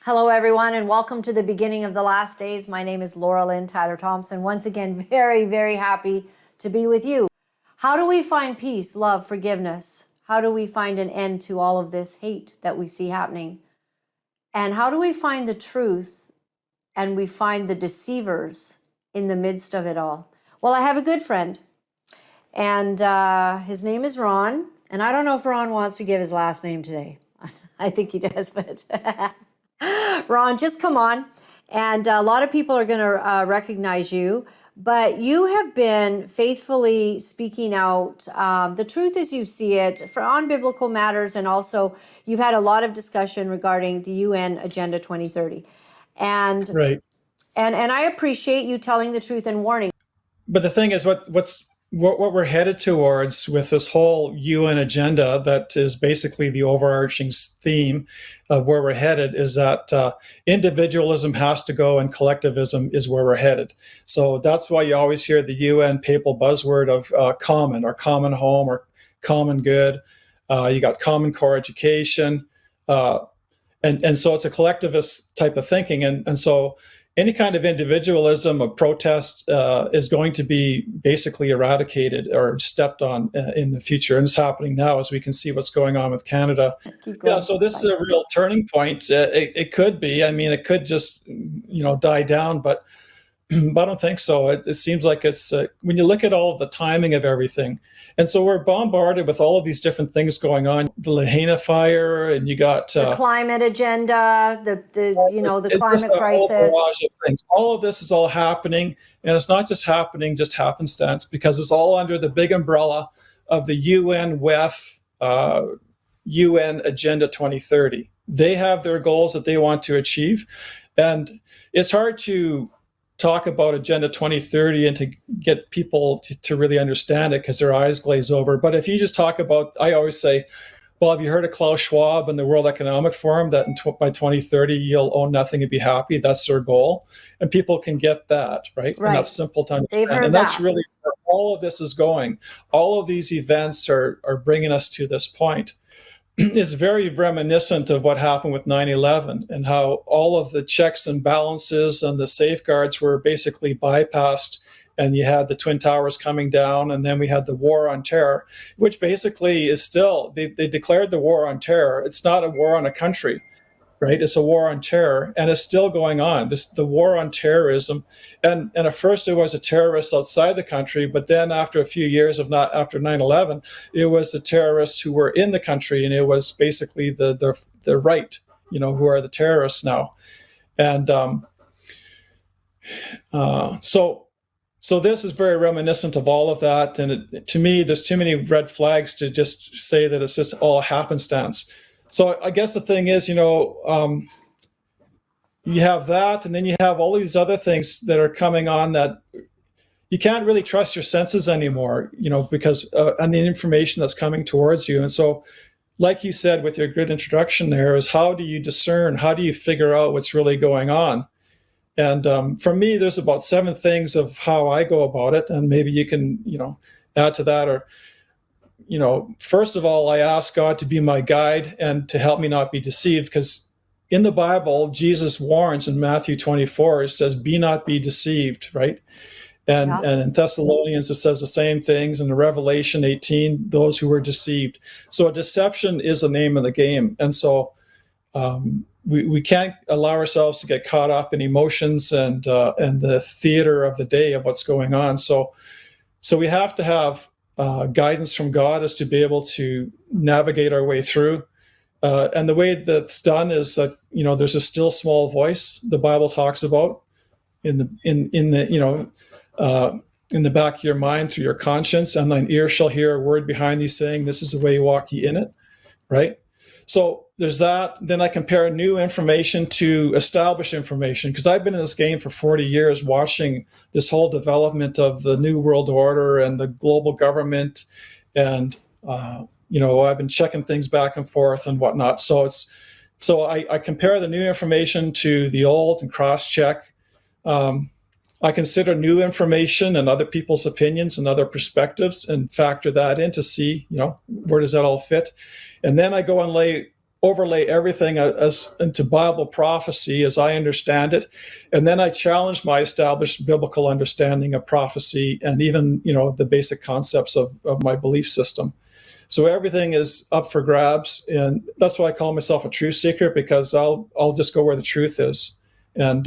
Hello, everyone, and welcome to the beginning of the last days. My name is Laura Lynn Tyler Thompson. Once again, very, very happy to be with you. How do we find peace, love, forgiveness? How do we find an end to all of this hate that we see happening? And how do we find the truth and we find the deceivers in the midst of it all? Well, I have a good friend, and his name is Ron. And I don't know if Ron wants to give his last name today. I think he does, but Ron, just come on. And a lot of people are going to recognize you, but you have been faithfully speaking out the truth as you see it on biblical matters. And also you've had a lot of discussion regarding the UN Agenda 2030. And, Right. and I appreciate you telling the truth and warning. But the thing is, what we're headed towards with this whole UN agenda, that is basically the overarching theme of where we're headed, is that individualism has to go and collectivism is where we're headed. So that's why you always hear the UN papal buzzword of common, or common home, or common good. You got common core education. And so it's a collectivist type of thinking. And so any kind of individualism of protest is going to be basically eradicated or stepped on in the future. And it's happening now, as we can see what's going on with Canada. Yeah, so this is a real turning point. It could be. I mean, it could just, die down, but I don't think so. It seems like it's when you look at all of the timing of everything, and so we're bombarded with all of these different things going on. The Lahaina fire, and you got the climate agenda, the climate crisis. Barrage of things. All of this is all happening, and it's not just happening just happenstance, because it's all under the big umbrella of the UN WEF, UN Agenda 2030. They have their goals that they want to achieve, and it's hard to talk about Agenda 2030 and to get people to really understand it, because their eyes glaze over. But if you just talk about, I always say, well, have you heard of Klaus Schwab and the World Economic Forum that by 2030 you'll own nothing and be happy? That's their goal. And people can get that, right? And that's simple to understand. And that's really where all of this is going. All of these events are bringing us to this point. It's very reminiscent of what happened with 9/11 and how all of the checks and balances and the safeguards were basically bypassed. And you had the Twin Towers coming down, and then we had the war on terror, which basically is still, they declared the war on terror. It's not a war on a country, right? It's a war on terror, and it's still going on. The war on terrorism, and at first it was a terrorist outside the country, but then after a few years after 9/11, it was the terrorists who were in the country, and it was basically the right, who are the terrorists now, and So this is very reminiscent of all of that, and to me, there's too many red flags to just say that it's just all happenstance. So I guess the thing is, you have that, and then you have all these other things that are coming on that you can't really trust your senses anymore, because and the information that's coming towards you. And so, like you said with your good introduction there, is how do you discern? How do you figure out what's really going on? And for me, there's about 7 things of how I go about it, and maybe you can, add to that. Or, first of all, I ask God to be my guide and to help me not be deceived, because in the Bible, Jesus warns in Matthew 24, it says, "Be not be deceived," right? And in Thessalonians, it says the same things. And in Revelation 18, those who were deceived. So deception is the name of the game, and so. We can't allow ourselves to get caught up in emotions and the theater of the day of what's going on. So we have to have guidance from God as to be able to navigate our way through. And the way that's done is that there's a still small voice the Bible talks about in the back of your mind through your conscience, and thine ear shall hear a word behind thee saying, "This is the way walk ye in it," right? So there's that. Then I compare new information to established information, because I've been in this game for 40 years, watching this whole development of the New World Order and the global government. And, I've been checking things back and forth and whatnot. So I compare the new information to the old and cross-check. I consider new information and other people's opinions and other perspectives and factor that in to see, where does that all fit? And then I go and lay overlay everything as into Bible prophecy as I understand it, and then I challenge my established biblical understanding of prophecy and even the basic concepts of my belief system. So everything is up for grabs, and that's why I call myself a truth seeker, because I'll just go where the truth is. And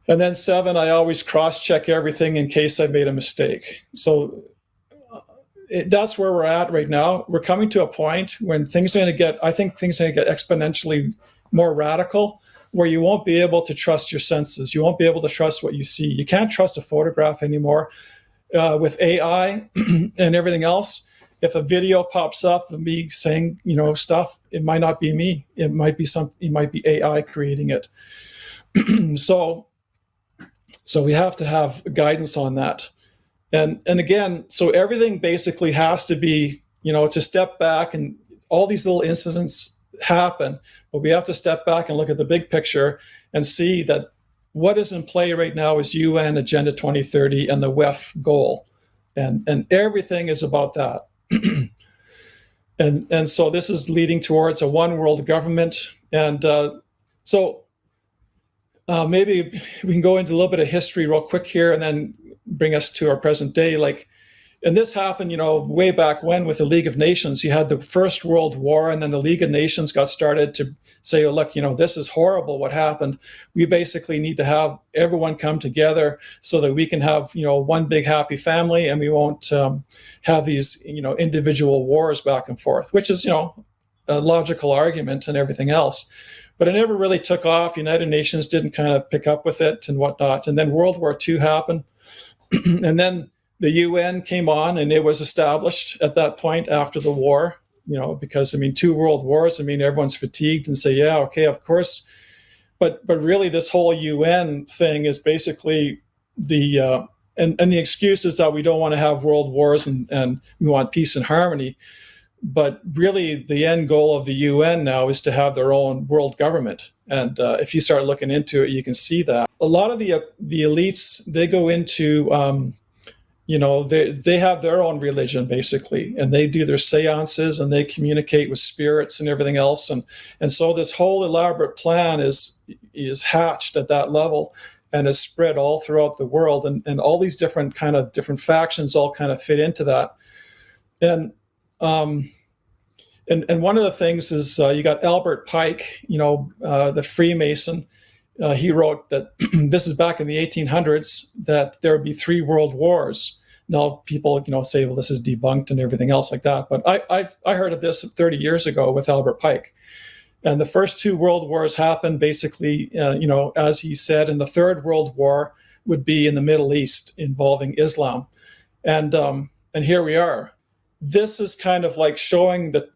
then 7, I always cross-check everything in case I made a mistake. So that's where we're at right now. We're coming to a point when things are going to get, I think things are going to get exponentially more radical, where you won't be able to trust your senses. You won't be able to trust what you see. You can't trust a photograph anymore. With AI and everything else, if a video pops up of me saying, stuff, it might not be me. It might be AI creating it. So we have to have guidance on that. And again, so everything basically has to be, to step back, and all these little incidents happen, but we have to step back and look at the big picture and see that what is in play right now is UN Agenda 2030 and the WEF goal. And everything is about that. And so this is leading towards a one world government. And so maybe we can go into a little bit of history real quick here and then bring us to our present day. And this happened, way back when with the League of Nations. You had the First World War, and then the League of Nations got started to say, oh, look, this is horrible what happened. We basically need to have everyone come together so that we can have, one big happy family, and we won't have these, individual wars back and forth, which is, a logical argument and everything else. But it never really took off. United Nations didn't kind of pick up with it and whatnot. And then World War II happened. And then the UN came on, and it was established at that point after the war, because, 2 world wars, everyone's fatigued and say, yeah, okay, of course. But really this whole UN thing is basically the excuse is that we don't want to have world wars and we want peace and harmony. But really the end goal of the UN now is to have their own world government. And if you start looking into it, you can see that. A lot of the elites, they go into... they have their own religion basically, and they do their seances and they communicate with spirits and everything else. And so this whole elaborate plan is hatched at that level and is spread all throughout the world. And all these different factions all kind of fit into that. And one of the things is you got Albert Pike, the Freemason. He wrote that this is back in the 1800s, that there would be 3 world wars. Now people, say, well, this is debunked and everything else like that. But I heard of this 30 years ago with Albert Pike. And the first 2 world wars happened basically, as he said, and the 3rd world war would be in the Middle East involving Islam. And here we are. This is kind of like showing the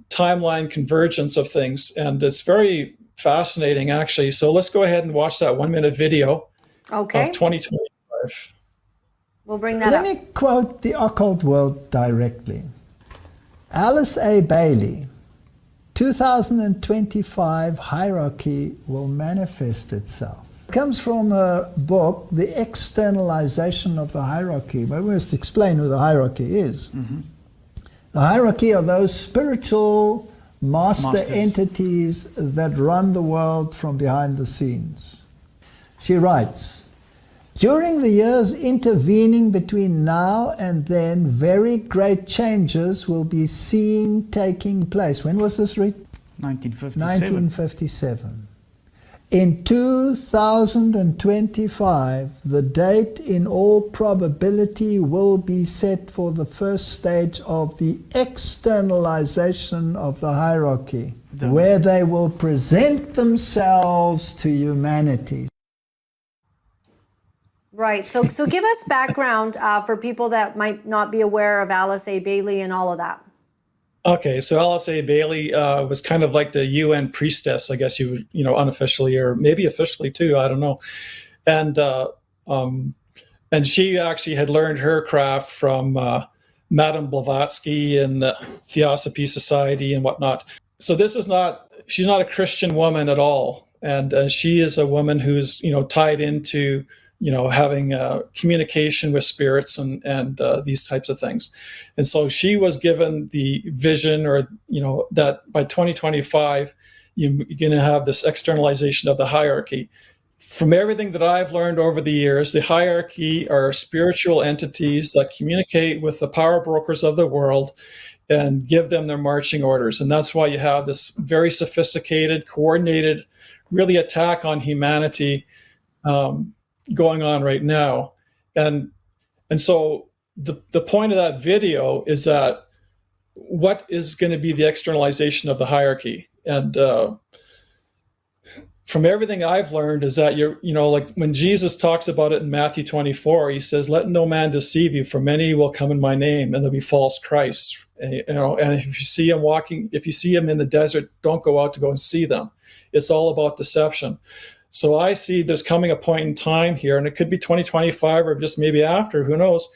timeline convergence of things. And it's very fascinating, actually. So let's go ahead and watch that 1-minute video of 2025. We'll bring that up. Let me quote the occult world directly. Alice A. Bailey, 2025 hierarchy will manifest itself. It comes from her book, The Externalization of the Hierarchy. But we must explain who the hierarchy is. Mm-hmm. The hierarchy are those spiritual Masters. Entities that run the world from behind the scenes. She writes, during the years intervening between now and then, very great changes will be seen taking place. When was this written? 1957. In 2025, the date in all probability will be set for the first stage of the externalization of the hierarchy, where they will present themselves to humanity. Right. So give us background for people that might not be aware of Alice A. Bailey and all of that. Okay, so Alice A. Bailey was kind of like the UN priestess, I guess you would, unofficially or maybe officially too, I don't know. And she actually had learned her craft from Madame Blavatsky and the Theosophy Society and whatnot. So she's not a Christian woman at all. And she is a woman who's, tied into having communication with spirits and these types of things. And so she was given the vision, or that by 2025 you're going to have this externalization of the hierarchy. From everything that I've learned over the years, the hierarchy are spiritual entities that communicate with the power brokers of the world and give them their marching orders. And that's why you have this very sophisticated, coordinated, really attack on humanity going on right now. And so the point of that video is that what is going to be the externalization of the hierarchy? And from everything I've learned is that like when Jesus talks about it in Matthew 24, he says, "Let no man deceive you, for many will come in my name, and there'll be false Christs." And if you see him in the desert, don't go out to go and see them. It's all about deception. So I see there's coming a point in time here, and it could be 2025 or just maybe after, who knows,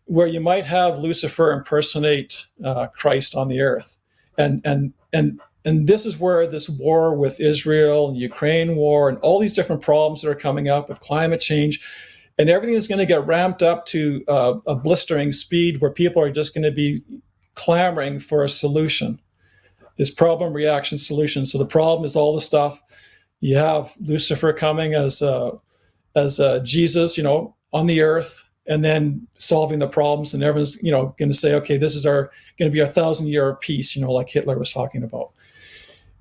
where you might have Lucifer impersonate Christ on the earth. And this is where this war with Israel and the Ukraine war and all these different problems that are coming up with climate change, and everything is going to get ramped up to a blistering speed where people are just going to be clamoring for a solution, this problem reaction solution. So the problem is all the stuff. You have Lucifer coming as Jesus, on the earth, and then solving the problems, and everyone's, going to say, okay, this is going to be our 1,000-year of peace, like Hitler was talking about.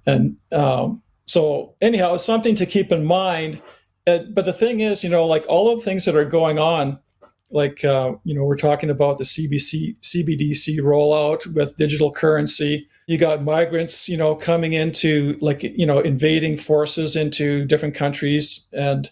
And so anyhow, it's something to keep in mind. But the thing is, like all of the things that are going on, like, we're talking about the CBDC rollout with digital currency. You got migrants, coming into, like, invading forces into different countries. And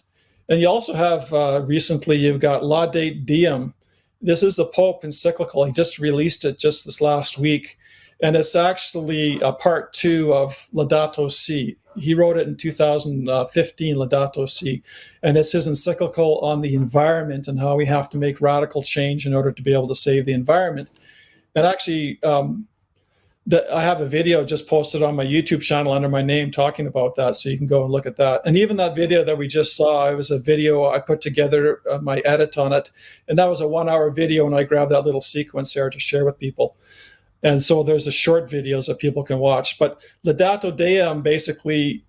you also have, recently, you've got Laudate Deum. This is the Pope encyclical. He just released it just this last week. And it's actually a part 2 of Laudato Si. He wrote it in 2015, Laudato Si. And it's his encyclical on the environment and how we have to make radical change in order to be able to save the environment. And actually, I have a video just posted on my YouTube channel under my name talking about that, so you can go and look at that. And even that video that we just saw, it was a video I put together, my edit on it, and that was a 1-hour video, and I grabbed that little sequence there to share with people. And so there's the short videos that people can watch. But Laudato Deum, basically,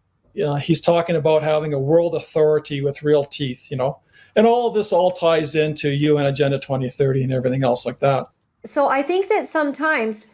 he's talking about having a world authority with real teeth, and all of this all ties into UN Agenda 2030 and everything else like that. So I think that sometimes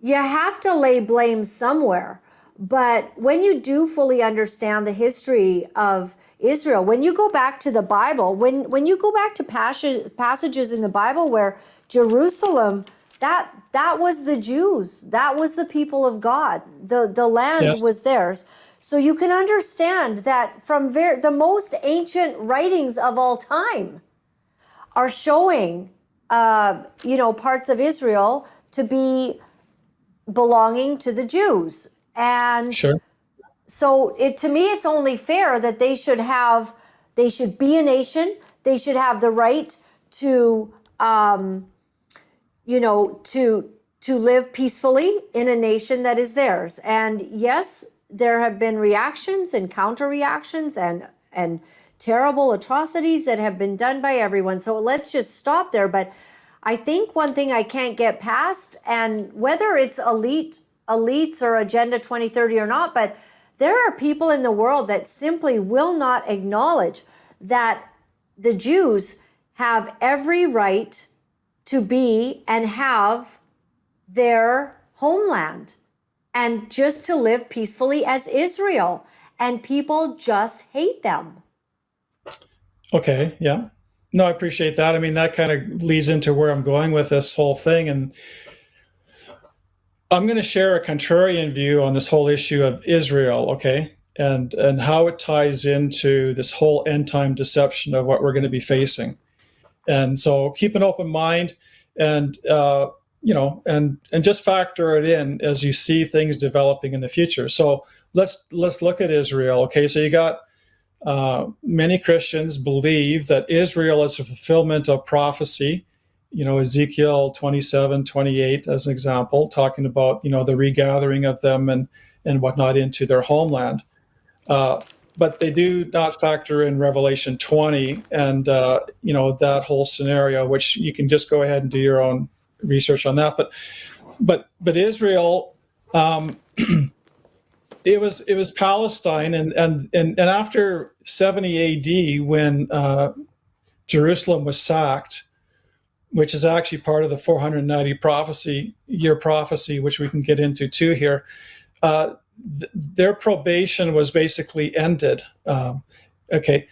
you have to lay blame somewhere. But when you do fully understand the history of Israel, when you go back to the Bible, when you go back to passages in the Bible where Jerusalem, that was the Jews, that was the people of God, the land Yes. was theirs. So you can understand that from the most ancient writings of all time are showing, parts of Israel to be belonging to the Jews. And Sure. so to me, it's only fair that they should be a nation. They should have the right to, to live peacefully in a nation that is theirs. And yes, there have been reactions and counter reactions and terrible atrocities that have been done by everyone. So let's just stop there. But I think one thing I can't get past, and whether it's elites or Agenda 2030 or not, but there are people in the world that simply will not acknowledge that the Jews have every right to be and have their homeland and just to live peacefully as Israel. And people just hate them. Okay, yeah. No, I appreciate that. I mean, that kind of leads into where I'm going with this whole thing. And I'm going to share a contrarian view on this whole issue of Israel, okay? And how it ties into this whole end time deception of what we're going to be facing. And so keep an open mind and just factor it in as you see things developing in the future. So let's look at Israel. Okay, so you got many Christians believe that Israel is a fulfillment of prophecy. Ezekiel 27:28 as an example, talking about the regathering of them and whatnot into their homeland. but they do not factor in Revelation 20 and that whole scenario, which you can just go ahead and do your own research on that. But Israel, it was Palestine, and after 70 A.D. when Jerusalem was sacked, which is actually part of the 490 year prophecy, which we can get into too here. Their probation was basically ended. Okay.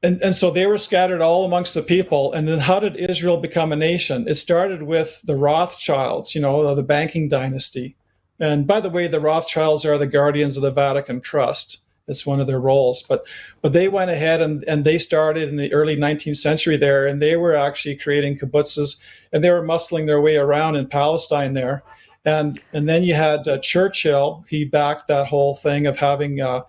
And so they were scattered all amongst the people. And then how did Israel become a nation? It started with the Rothschilds, the banking dynasty. And by the way, the Rothschilds are the guardians of the Vatican Trust. It's one of their roles. But they went ahead and they started in the early 19th century there, and they were actually creating kibbutzes, and they were muscling their way around in Palestine there. And then you had Churchill. He backed that whole thing of having, a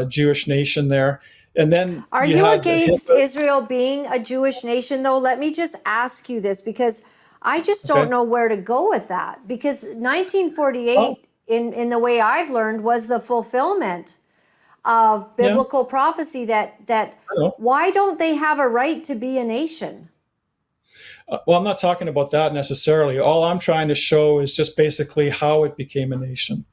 Jewish nation there. And then are you against Israel being a Jewish nation, though? Let me just ask you this, because I just don't know where to go with that. Because 1948, in the way I've learned, was the fulfillment of biblical prophecy. That why don't they have a right to be a nation? Well, I'm not talking about that necessarily. All I'm trying to show is just basically how it became a nation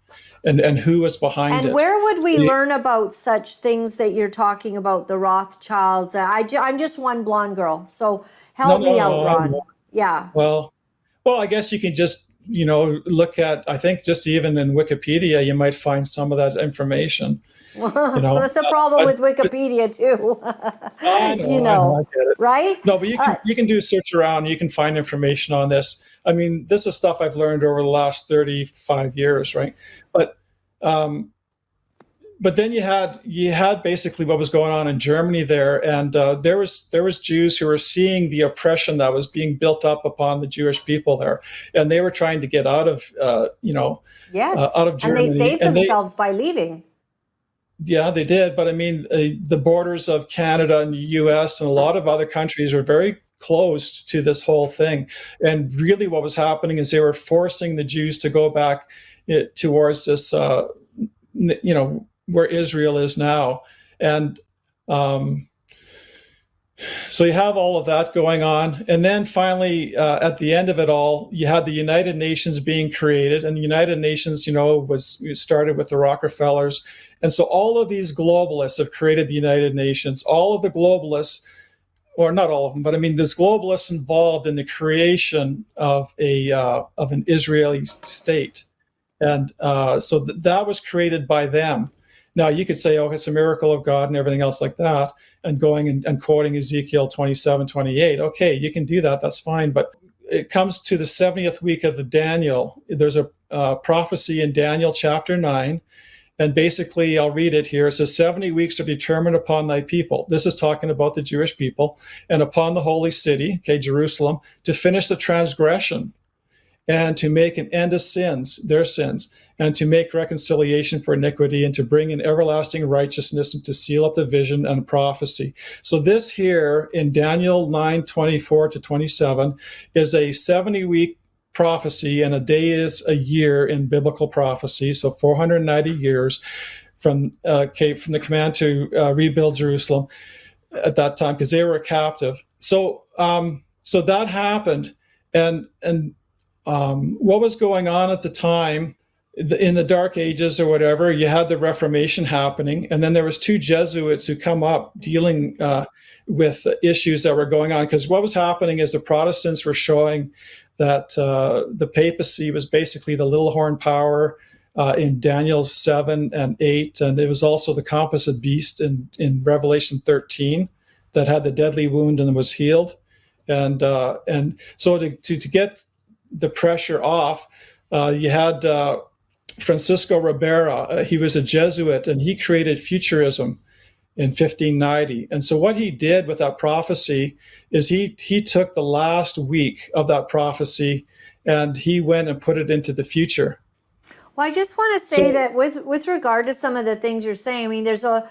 and who was behind it. And where would we learn about such things that you're talking about, the Rothschilds? I'm just one blonde girl, so help me out, Ron. Yeah. Well, I guess you can just, look at, I think just even in Wikipedia, you might find some of that information. Well, that's a problem with Wikipedia too. I know, I get it. Right? No, but you can do a search around. You can find information on this. I mean, this is stuff I've learned over the last 35 years, right? But then you had basically what was going on in Germany there, and there was Jews who were seeing the oppression that was being built up upon the Jewish people there, and they were trying to get out of out of Germany, and they saved themselves by leaving. Yeah, they did. But I mean, the borders of Canada and the U.S. and a lot of other countries are very close to this whole thing. And really what was happening is they were forcing the Jews to go back towards this, where Israel is now. And so you have all of that going on. And then finally, at the end of it all, you had the United Nations being created. And the United Nations, was started with the Rockefellers. And so all of these globalists have created the United Nations. All of the globalists, or not all of them, but I mean, there's globalists involved in the creation of an Israeli state. And so that was created by them. Now, you could say, it's a miracle of God and everything else like that, and going and quoting Ezekiel 27:28. Okay, you can do that. That's fine. But it comes to the 70th week of the Daniel. There's a prophecy in Daniel chapter 9. And basically, I'll read it here. It says, 70 weeks are determined upon thy people. This is talking about the Jewish people, and upon the holy city, Jerusalem, to finish the transgression and to make an end of their sins, and to make reconciliation for iniquity, and to bring in everlasting righteousness, and to seal up the vision and prophecy. So this here in Daniel 9:24-27 is a 70-week prophecy, and a day is a year in biblical prophecy. So 490 years from the command to rebuild Jerusalem at that time, because they were captive. So that happened, and what was going on at the time in the Dark Ages or whatever, you had the Reformation happening, and then there was two Jesuits who come up dealing with issues that were going on, because what was happening is the Protestants were showing that the papacy was basically the little horn power in Daniel 7 and 8, and it was also the composite beast in Revelation 13 that had the deadly wound and was healed, and so to get the pressure off, you had Francisco Ribera. He was a Jesuit, and he created Futurism in 1590. And so what he did with that prophecy is he took the last week of that prophecy and he went and put it into the future. Well, I just want to say that with regard to some of the things you're saying, I mean, there's the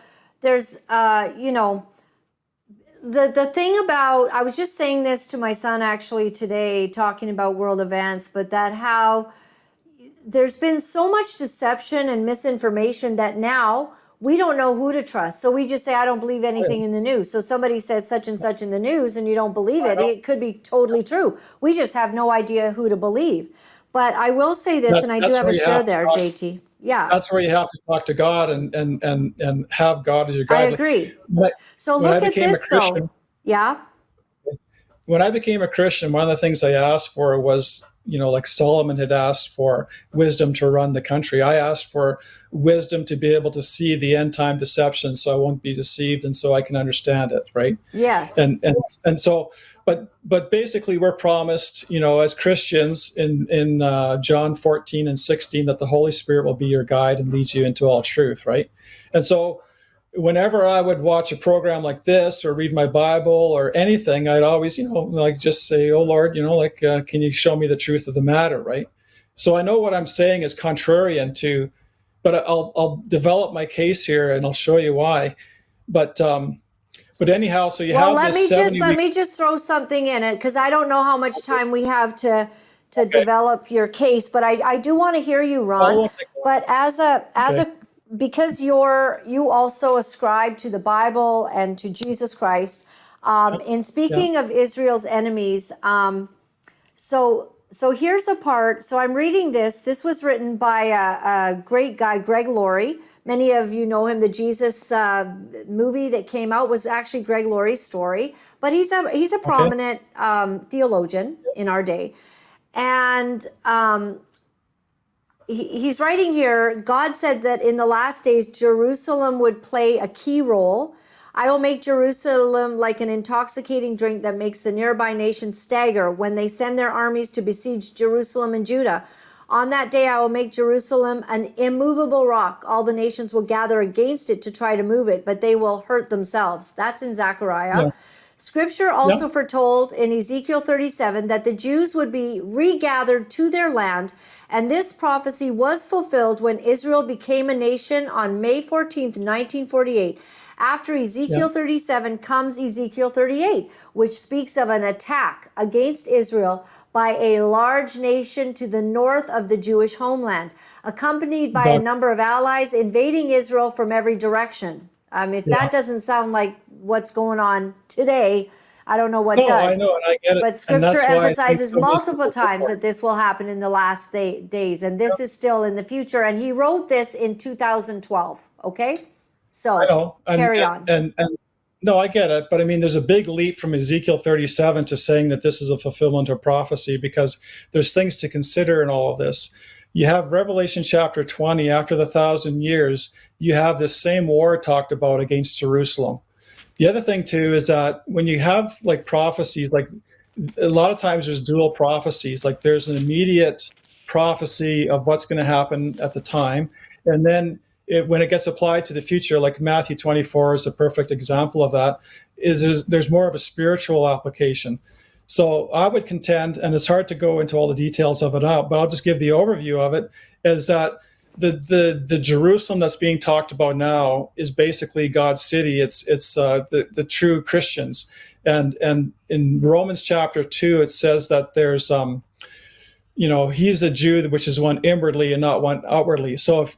thing about, I was just saying this to my son actually today, talking about world events, but that how there's been so much deception and misinformation that now we don't know who to trust. So we just say, I don't believe anything in the news. So somebody says such and such in the news and you don't believe it. It could be totally true. We just have no idea who to believe. But I will say this, and I do have a share there, JT. Yeah. That's where you have to talk to God and have God as your guide. I agree. When So when I look at became a this Christian, though. Yeah. when I became a Christian, one of the things I asked for was, like Solomon had asked for wisdom to run the country. I asked for wisdom to be able to see the end time deception so I won't be deceived and so I can understand it, right? Yes. And so, but basically we're promised, as Christians in John 14 and 16, that the Holy Spirit will be your guide and lead you into all truth, right? And so whenever I would watch a program like this or read my Bible or anything, I'd always, just say, oh Lord, can you show me the truth of the matter, right? So I know what I'm saying is contrarian to, but I'll develop my case here and I'll show you why. But anyhow, so you have this 70 let me just throw something in it, because I don't know how much time we have to develop your case, but I do want to hear you, Ron. But because you also ascribe to the Bible and to Jesus Christ. In speaking of Israel's enemies, so here's a part. So I'm reading this. This was written by a great guy, Greg Laurie. Many of you know him. The Jesus movie that came out was actually Greg Laurie's story. But he's a prominent theologian in our day. And he's writing here, God said that in the last days, Jerusalem would play a key role. I will make Jerusalem like an intoxicating drink that makes the nearby nations stagger when they send their armies to besiege Jerusalem and Judah. On that day, I will make Jerusalem an immovable rock. All the nations will gather against it to try to move it, but they will hurt themselves. That's in Zechariah. Yeah. Scripture also foretold in Ezekiel 37 that the Jews would be regathered to their land, and this prophecy was fulfilled when Israel became a nation on May 14th, 1948. After Ezekiel 37 comes Ezekiel 38, which speaks of an attack against Israel by a large nation to the north of the Jewish homeland, accompanied by a number of allies invading Israel from every direction. If that doesn't sound like what's going on today, I don't know what does. I know, and I get it. But Scripture emphasizes multiple times that this will happen in the last days, and this is still in the future. And he wrote this in 2012, okay? So I know. Carry on. And no, I get it. But I mean, there's a big leap from Ezekiel 37 to saying that this is a fulfillment of prophecy, because there's things to consider in all of this. You have Revelation chapter 20, after the 1,000 years, you have this same war talked about against Jerusalem. The other thing too is that when you have like prophecies, like a lot of times there's dual prophecies, like there's an immediate prophecy of what's going to happen at the time. And then when it gets applied to the future, like Matthew 24 is a perfect example of that, there's more of a spiritual application. So I would contend, and it's hard to go into all the details of it out, but I'll just give the overview of it, is that the Jerusalem that's being talked about now is basically God's city. It's the true Christians. And in Romans chapter 2, it says that there's, he's a Jew, which is one inwardly and not one outwardly. So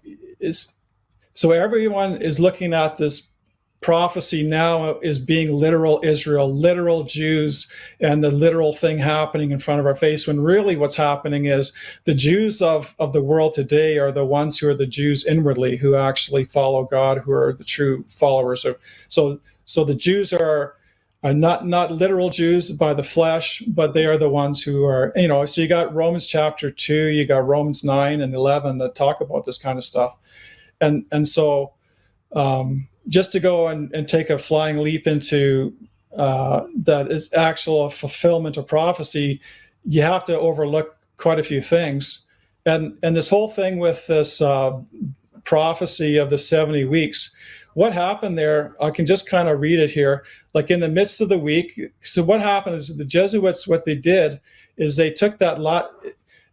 so everyone is looking at this prophecy now is being literal Israel, literal Jews, and the literal thing happening in front of our face, when really what's happening is the Jews of the world today are the ones who are the Jews inwardly, who actually follow God, who are the true followers of. So the Jews are not literal Jews by the flesh, but they are the ones who are, so you got Romans chapter 2, you got Romans 9 and 11 that talk about this kind of stuff. And so just to go and take a flying leap into that is actual fulfillment of prophecy, you have to overlook quite a few things. And this whole thing with this prophecy of the 70 weeks, what happened there, I can just kind of read it here. Like in the midst of the week, so what happened is the Jesuits, what they did is they took that lot.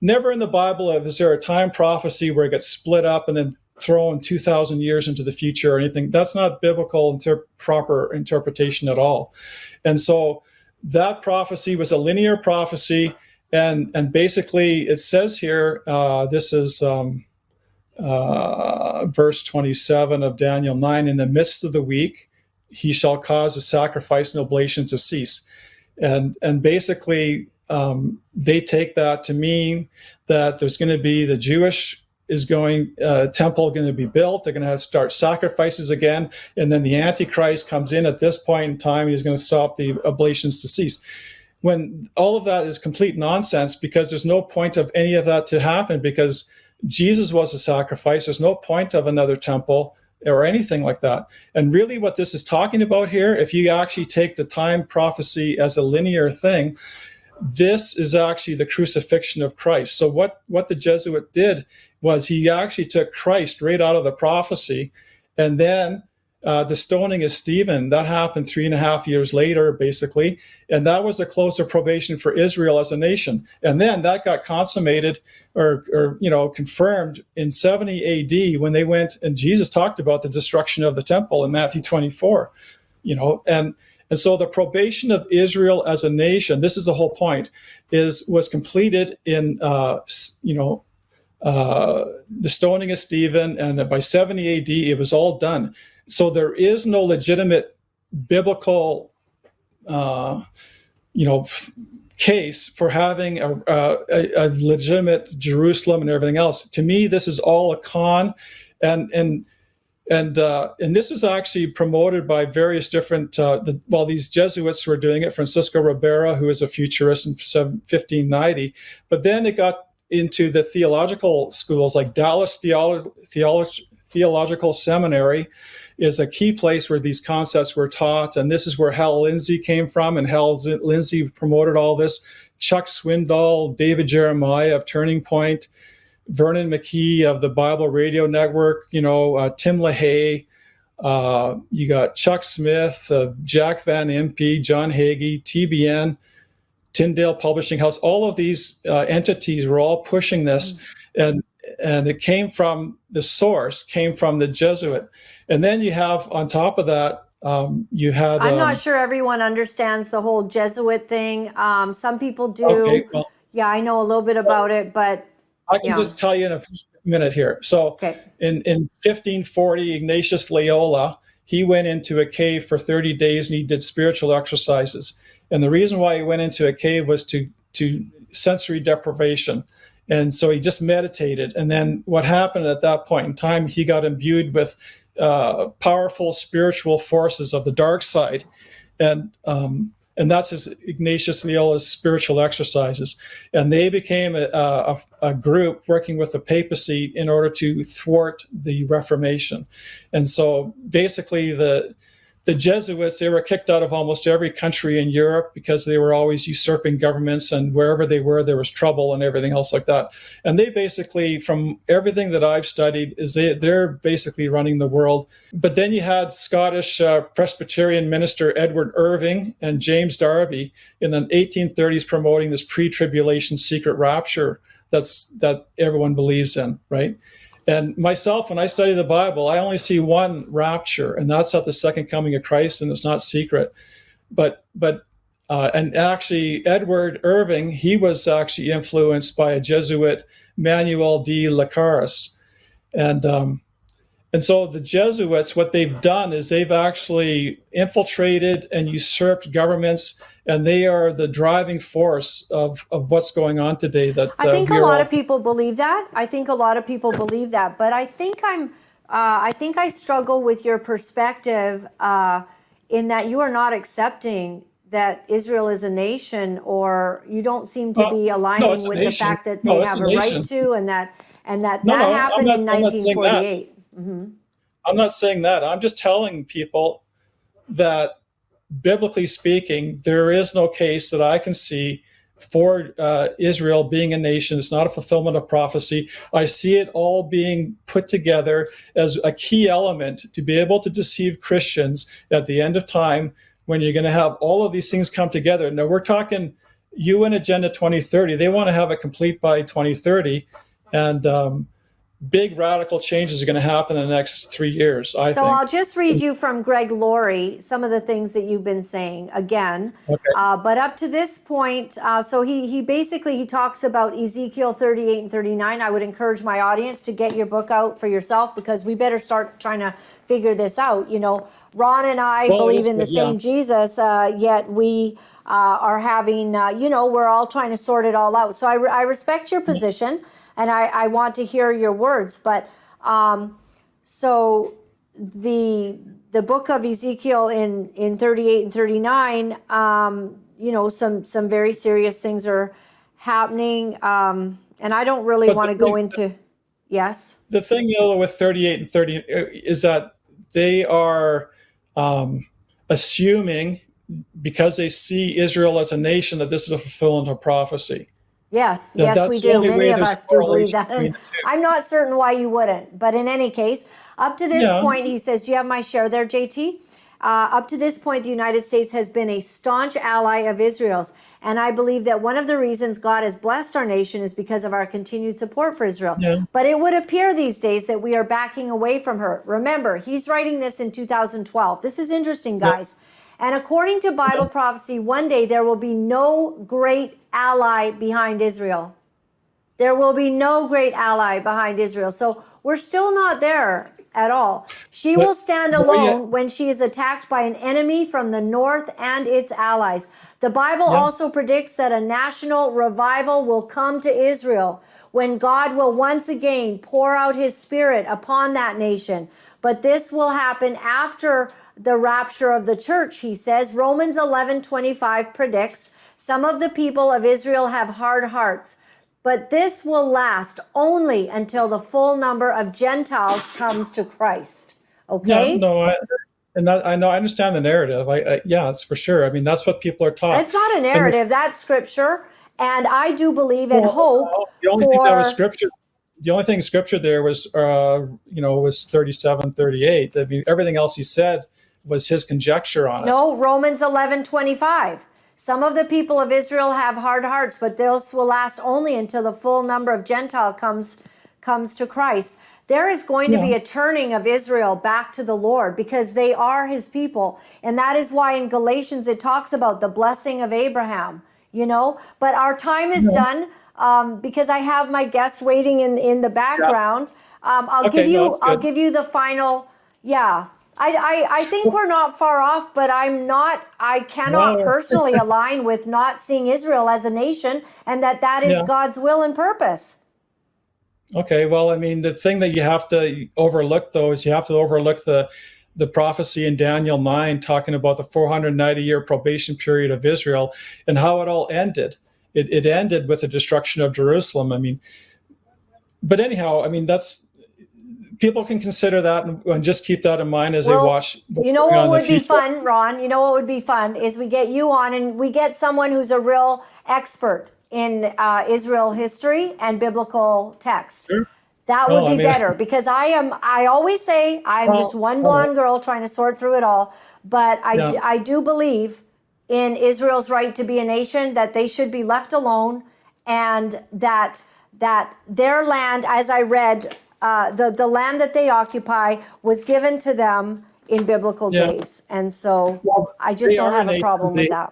Never in the Bible is there a time prophecy where it gets split up and then thrown 2,000 years into the future or anything. That's not biblical proper interpretation at all. And so that prophecy was a linear prophecy. And basically it says here, this is verse 27 of Daniel 9, in the midst of the week, he shall cause the sacrifice and oblation to cease. And basically, they take that to mean that there's going to be the Jewish temple going to be built. They're going to have to start sacrifices again. And then the Antichrist comes in at this point in time. He's going to stop the oblations to cease. When all of that is complete nonsense, because there's no point of any of that to happen, because Jesus was a sacrifice. There's no point of another temple or anything like that. And really what this is talking about here, if you actually take the time prophecy as a linear thing, this is actually the crucifixion of Christ. So what the Jesuit did was he actually took Christ right out of the prophecy, and then the stoning of Stephen, that happened 3.5 years later, basically, and that was the close of probation for Israel as a nation. And then that got consummated or confirmed in 70 AD when they went, and Jesus talked about the destruction of the temple in Matthew 24, and so the probation of Israel as a nation, this is the whole point, was completed in the stoning of Stephen, and by 70 AD it was all done. So there is no legitimate biblical, case for having a legitimate Jerusalem and everything else. To me, this is all a con, and this was actually promoted by various different. These Jesuits were doing it. Francisco Ribera, who was a futurist in 1590, but then it got into the theological schools, like Dallas Theological Seminary is a key place where these concepts were taught, and this is where Hal Lindsey came from, and Hal Lindsey promoted all this. Chuck Swindoll, David Jeremiah of Turning Point, Vernon McKee of the Bible Radio Network, Tim LaHaye, you got Chuck Smith, Jack Van Impe, John Hagee, TBN, Tyndale Publishing House. All of these entities were all pushing this, and it came from the source, came from the Jesuit. And then you have, on top of that, you had... I'm not sure everyone understands the whole Jesuit thing. Some people do. Okay, well, yeah, I know a little bit about it, but... I can just tell you in a minute here. So in 1540, Ignatius Loyola, he went into a cave for 30 days and he did spiritual exercises. And the reason why he went into a cave was to sensory deprivation. And so he just meditated. And then what happened at that point in time, he got imbued with powerful spiritual forces of the dark side. And that's Ignatius Loyola's spiritual exercises. And they became a group working with the papacy in order to thwart the Reformation. And so basically the Jesuits, they were kicked out of almost every country in Europe because they were always usurping governments, and wherever they were, there was trouble and everything else like that. And they basically, from everything that I've studied, is they're basically running the world. But then you had Scottish Presbyterian minister Edward Irving and James Darby in the 1830s promoting this pre-tribulation secret rapture that everyone believes in, right? And myself, when I study the Bible, I only see one rapture, and that's at the second coming of Christ, and it's not secret. And actually, Edward Irving, he was actually influenced by a Jesuit, Manuel de Lacaris. And so the Jesuits, what they've done is they've actually infiltrated and usurped governments, and they are the driving force of what's going on today. I think a lot of people believe that. But I think I struggle with your perspective in that you are not accepting that Israel is a nation, or you don't seem to be aligning with the fact that they have a right to, and that happened in 1948. I'm not saying that. I'm just telling people that, biblically speaking, there is no case that I can see for Israel being a nation. It's not a fulfillment of prophecy. I see it all being put together as a key element to be able to deceive Christians at the end of time, when you're going to have all of these things come together. Now, we're talking UN Agenda 2030. They want to have it complete by 2030. And big radical changes are going to happen in the next 3 years, I So think. I'll just read you from Greg Laurie some of the things that you've been saying again. Okay. But up to this point, so he basically he talks about Ezekiel 38 and 39. I would encourage my audience to get your book out for yourself, because we better start trying to figure this out. You know, Ron and I believe in the same Jesus, yet we are having, we're all trying to sort it all out. So I respect your position, and I want to hear your words. But so the book of Ezekiel in 38 and 39, some very serious things are happening, and I don't really want to go into. Yes. The thing, with 38 and 30 is that they are assuming, because they see Israel as a nation, that this is a fulfillment of prophecy. Yes, That's yes, we the do. only Many way of there's us do believe correlation that. between And the two. I'm not certain why you wouldn't. But in any case, up to this point, he says, do you have my share there, JT? Up to this point, the United States has been a staunch ally of Israel's. And I believe that one of the reasons God has blessed our nation is because of our continued support for Israel. Yeah. But it would appear these days that we are backing away from her. Remember, he's writing this in 2012. This is interesting, guys. And according to Bible prophecy, one day there will be no great ally behind Israel. There will be no great ally behind Israel. So we're still not there at all. She will stand alone when she is attacked by an enemy from the north and its allies. The Bible also predicts that a national revival will come to Israel when God will once again pour out his spirit upon that nation. But this will happen after the rapture of the church, he says. Romans 11:25 predicts some of the people of Israel have hard hearts, but this will last only until the full number of Gentiles comes to Christ. Okay? Yeah, no, I understand the narrative. It's for sure. I mean, that's what people are taught. It's not a narrative, that's scripture. And I do believe and hope the only thing that was scripture. The only thing scripture there was, was 37, 38. I mean, everything else he said was his conjecture on it. No, Romans 11:25. Some of the people of Israel have hard hearts, but those will last only until the full number of Gentile comes to Christ. There is going to be a turning of Israel back to the Lord, because they are his people. And that is why in Galatians it talks about the blessing of Abraham, But our time is done, because I have my guest waiting in the background. I'll give you the final. Yeah. I think we're not far off, but I cannot personally align with not seeing Israel as a nation, and that is God's will and purpose. Okay, well, I mean, the thing that you have to overlook, though, is you have to overlook the prophecy in Daniel 9 talking about the 490-year probation period of Israel and how it all ended. It ended with the destruction of Jerusalem. I mean, but anyhow, I mean, people can consider that and just keep that in mind as they watch. You know what would be fun, Ron? You know what would be fun is we get you on and we get someone who's a real expert in Israel history and biblical text. Sure. That would be better, because I always say I'm just one blonde girl trying to sort through it all. But I do believe in Israel's right to be a nation, that they should be left alone, and that their land, as I read, the land that they occupy was given to them in biblical days. And so I just don't have a problem with that.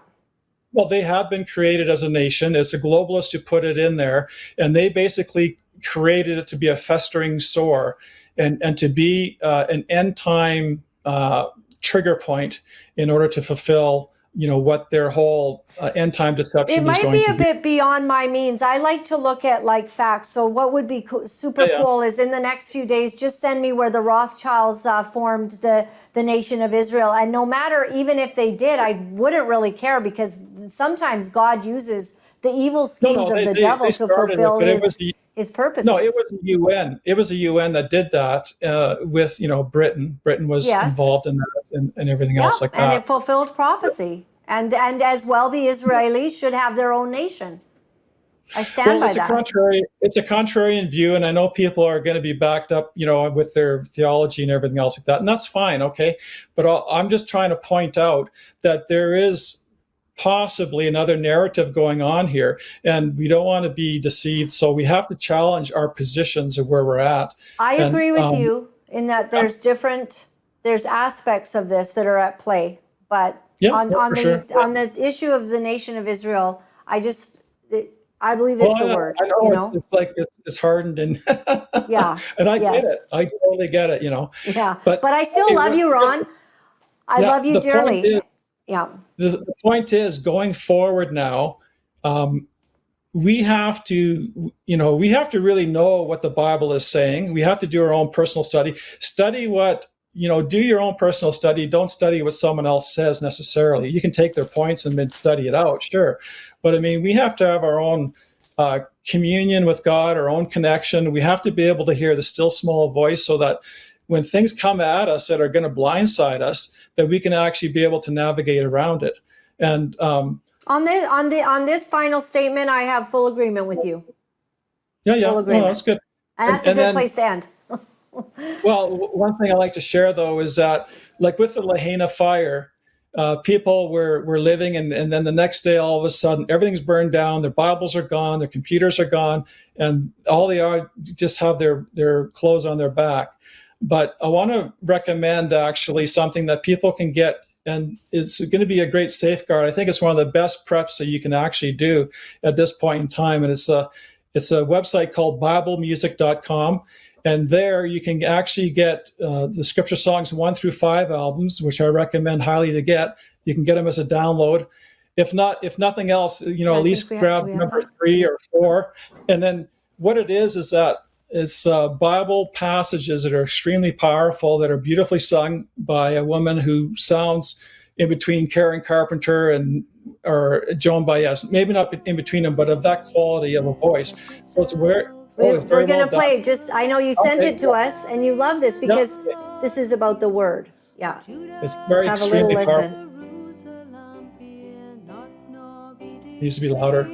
Well, they have been created as a nation. It's a globalist who put it in there, and they basically created it to be a festering sore and to be an end time trigger point in order to fulfill what their whole end time deception is going to be. It might be a bit beyond my means. I like to look at facts. So what would be super cool is in the next few days, just send me where the Rothschilds formed the nation of Israel. And no matter, even if they did, I wouldn't really care, because sometimes God uses the evil schemes of the devil to fulfill his purposes. No, it was the UN. It was the UN that did that with Britain. Britain was involved in that and everything else like that. And it fulfilled prophecy. And as well, the Israelis should have their own nation. I stand by that. It's a contrarian view, and I know people are going to be backed up, with their theology and everything else like that, and that's fine, okay. But I'm just trying to point out that there is possibly another narrative going on here, and we don't want to be deceived. So we have to challenge our positions of where we're at. I And, agree with you in that there's aspects of this that are at play, but Yeah, on for sure. the issue of the nation of Israel, I believe it's Well, the word, I know you it's, know? it's like it's hardened, and Yeah. and I get Yes. it. I totally get it. Yeah. But But I still love you, Ron. I yeah, love you the point dearly. is, Yeah. the point is, going forward now, we have to, we have to really know what the Bible is saying. We have to do our own personal study. Study what, do your own personal study. Don't study what someone else says necessarily. You can take their points and then study it out, sure. But I mean, we have to have our own communion with God, our own connection. We have to be able to hear the still small voice, so that when things come at us that are going to blindside us, that we can actually be able to navigate around it. And On this final statement, I have full agreement with you. yeah, Full well, agreement. that's good. And that's a good then, place to end. well, one thing I like to share though is that, like with the Lahaina fire, people were living, and then the next day, all of a sudden, everything's burned down. Their Bibles are gone, their computers are gone, and all they are just have their clothes on their back. But I want to recommend actually something that people can get, and it's going to be a great safeguard. I think it's one of the best preps that you can actually do at this point in time, and it's a website called BibleMusic.com. And there you can actually get the Scripture Songs 1 through 5 albums, which I recommend highly to get. You can get them as a download. If nothing else, at least grab number 3 or 4. And then what it is that it's Bible passages that are extremely powerful, that are beautifully sung by a woman who sounds in between Karen Carpenter or Joan Baez. Maybe not in between them, but of that quality of a voice. So it's where. We're very going well to play. I know you sent it to yeah. us, and you love this because this is about the word. Yeah. It's very Let's have a little extremely listen. It needs to be louder.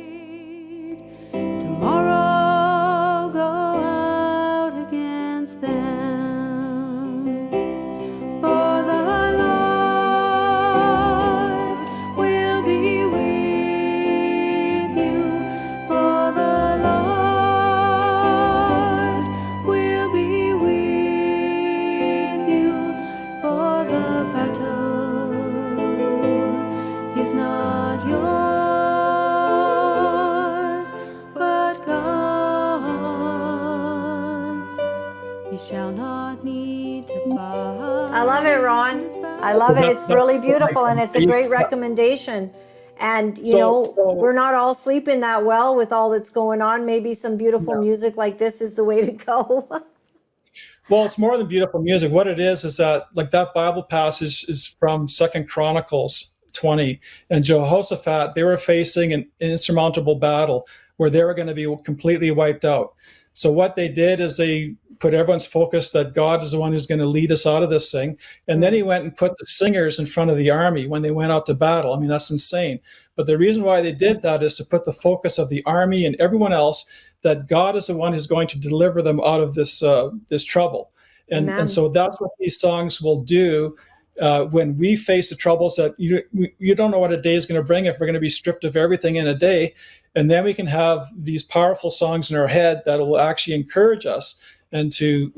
Tomorrow go out against them, for the Lord will be with you, for the Lord will be with you, for the battle is not yours, but God's. You shall not need to fight. I love it, Ron. I love it. It's really beautiful, and it's a great recommendation. And, we're not all sleeping that well with all that's going on. Maybe some beautiful music like this is the way to go. Well, it's more than beautiful music. What it is that, like, that Bible passage is from 2 Chronicles 20. And Jehoshaphat, they were facing an insurmountable battle where they were going to be completely wiped out. So what they did is they put everyone's focus that God is the one who's going to lead us out of this thing. And then he went and put the singers in front of the army when they went out to battle. I mean, that's insane. But the reason why they did that is to put the focus of the army and everyone else that God is the one who's going to deliver them out of this trouble. And so that's what these songs will do when we face the troubles that you don't know what a day is going to bring, if we're going to be stripped of everything in a day. And then we can have these powerful songs in our head that will actually encourage us. And to,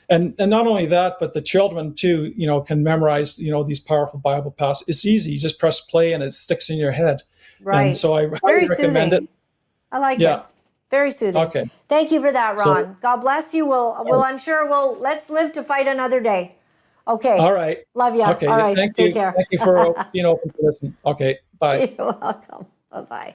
and not only that, but the children too, can memorize, these powerful Bible passages. It's easy. You just press play and it sticks in your head. Right. And so I highly recommend it. I like it. Very soothing. Okay. Thank you for that, Ron. God bless you. I'm sure let's live to fight another day. Okay. All right. Love you. Okay. All right. Thank Take you. care. Thank you for being open to listen. Okay. Bye. You're welcome. Bye-bye.